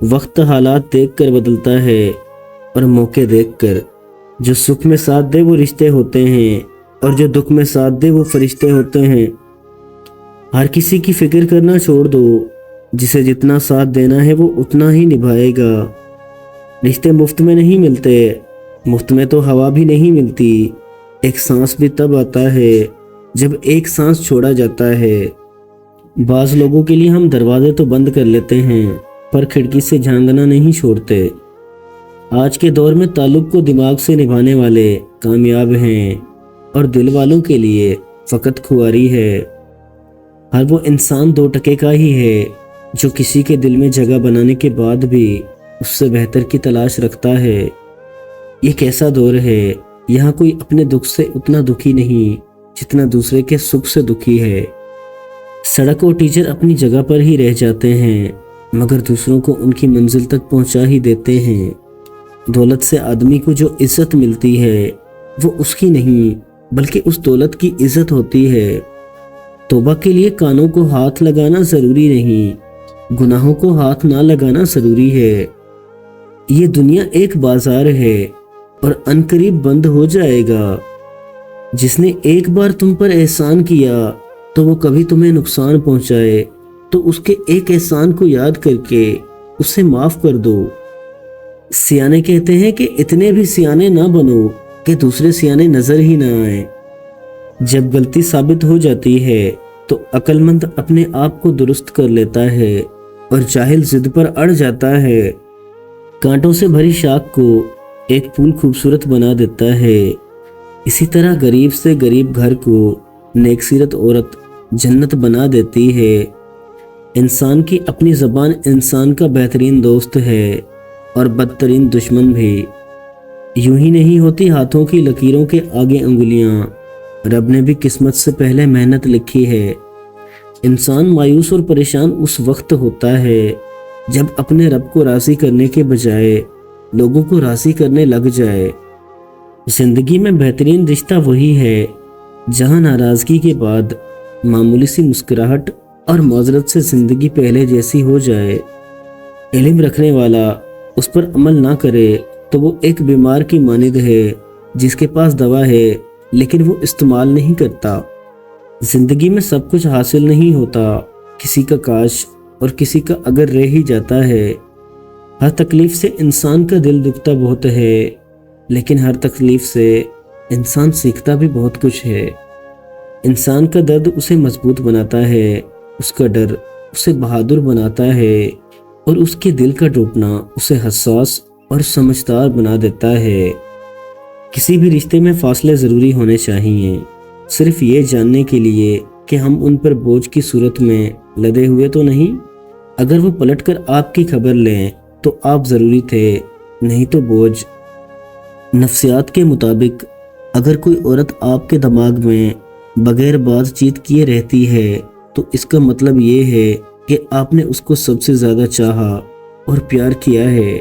وقت حالات دیکھ کر بدلتا ہے اور موقع دیکھ کر۔ جو سکھ میں ساتھ دے وہ رشتے ہوتے ہیں، اور جو دکھ میں ساتھ دے وہ فرشتے ہوتے ہیں۔ ہر کسی کی فکر کرنا چھوڑ دو، جسے جتنا ساتھ دینا ہے وہ اتنا ہی نبھائے گا۔ رشتے مفت میں نہیں ملتے، مفت میں تو ہوا بھی نہیں ملتی۔ ایک سانس بھی تب آتا ہے جب ایک سانس چھوڑا جاتا ہے۔ بعض لوگوں کے لیے ہم دروازے تو بند کر لیتے ہیں، پر کھڑکی سے جھانکنا نہیں چھوڑتے۔ آج کے دور میں تعلق کو دماغ سے نبھانے والے کامیاب ہیں، اور دل والوں کے لیے فقط کھواری ہے۔ ہر وہ انسان 2 ٹکے کا ہی ہے جو کسی کے دل میں جگہ بنانے کے بعد بھی اس سے بہتر کی تلاش رکھتا ہے۔ یہ کیسا دور ہے، یہاں کوئی اپنے دکھ سے اتنا دکھی نہیں جتنا دوسرے کے سکھ سے دکھی ہے۔ سڑک اور ٹیچر اپنی جگہ پر ہی رہ جاتے ہیں، مگر دوسروں کو ان کی منزل تک پہنچا ہی دیتے ہیں۔ دولت سے آدمی کو جو عزت ملتی ہے وہ اس کی نہیں بلکہ اس دولت کی عزت ہوتی ہے۔ توبہ کے لیے کانوں کو ہاتھ لگانا ضروری نہیں، گناہوں کو ہاتھ نہ لگانا ضروری ہے۔ یہ دنیا ایک بازار ہے اور عنقریب بند ہو جائے گا۔ جس نے ایک بار تم پر احسان کیا تو وہ کبھی تمہیں نقصان پہنچائے تو اس کے ایک احسان کو یاد کر کے اسے معاف کر دو۔ سیانے کہتے ہیں کہ اتنے بھی سیانے نہ بنو کہ دوسرے سیانے نظر ہی نہ آئیں۔ جب غلطی ثابت ہو جاتی ہے تو عقل مند اپنے آپ کو درست کر لیتا ہے اور جاہل ضد پر اڑ جاتا ہے۔ کانٹوں سے بھری شاخ کو ایک پھول خوبصورت بنا دیتا ہے، اسی طرح غریب سے غریب گھر کو نیک سیرت عورت جنت بنا دیتی ہے۔ انسان کی اپنی زبان انسان کا بہترین دوست ہے اور بدترین دشمن بھی۔ یوں ہی نہیں ہوتی ہاتھوں کی لکیروں کے آگے انگلیاں، رب نے بھی قسمت سے پہلے محنت لکھی ہے۔ انسان مایوس اور پریشان اس وقت ہوتا ہے جب اپنے رب کو راضی کرنے کے بجائے لوگوں کو راضی کرنے لگ جائے۔ زندگی میں بہترین رشتہ وہی ہے جہاں ناراضگی کے بعد معمولی سی مسکراہٹ اور معذرت سے زندگی پہلے جیسی ہو جائے۔ علم رکھنے والا اس پر عمل نہ کرے تو وہ ایک بیمار کی مانند ہے جس کے پاس دوا ہے لیکن وہ استعمال نہیں کرتا۔ زندگی میں سب کچھ حاصل نہیں ہوتا، کسی کا کاش اور کسی کا اگر رہ ہی جاتا ہے۔ ہر تکلیف سے انسان کا دل دکھتا بہت ہے، لیکن ہر تکلیف سے انسان سیکھتا بھی بہت کچھ ہے۔ انسان کا درد اسے مضبوط بناتا ہے، اس کا ڈر اسے بہادر بناتا ہے، اور اس کے دل کا ٹوٹنا اسے حساس اور سمجھدار بنا دیتا ہے۔ کسی بھی رشتے میں فاصلے ضروری ہونے چاہیے، صرف یہ جاننے کے لیے کہ ہم ان پر بوجھ کی صورت میں لدے ہوئے تو نہیں۔ اگر وہ پلٹ کر آپ کی خبر لیں تو آپ ضروری تھے، نہیں تو بوجھ۔ نفسیات کے مطابق اگر کوئی عورت آپ کے دماغ میں بغیر بات چیت کیے رہتی ہے تو اس کا مطلب یہ ہے کہ آپ نے اس کو سب سے زیادہ چاہا اور پیار کیا ہے۔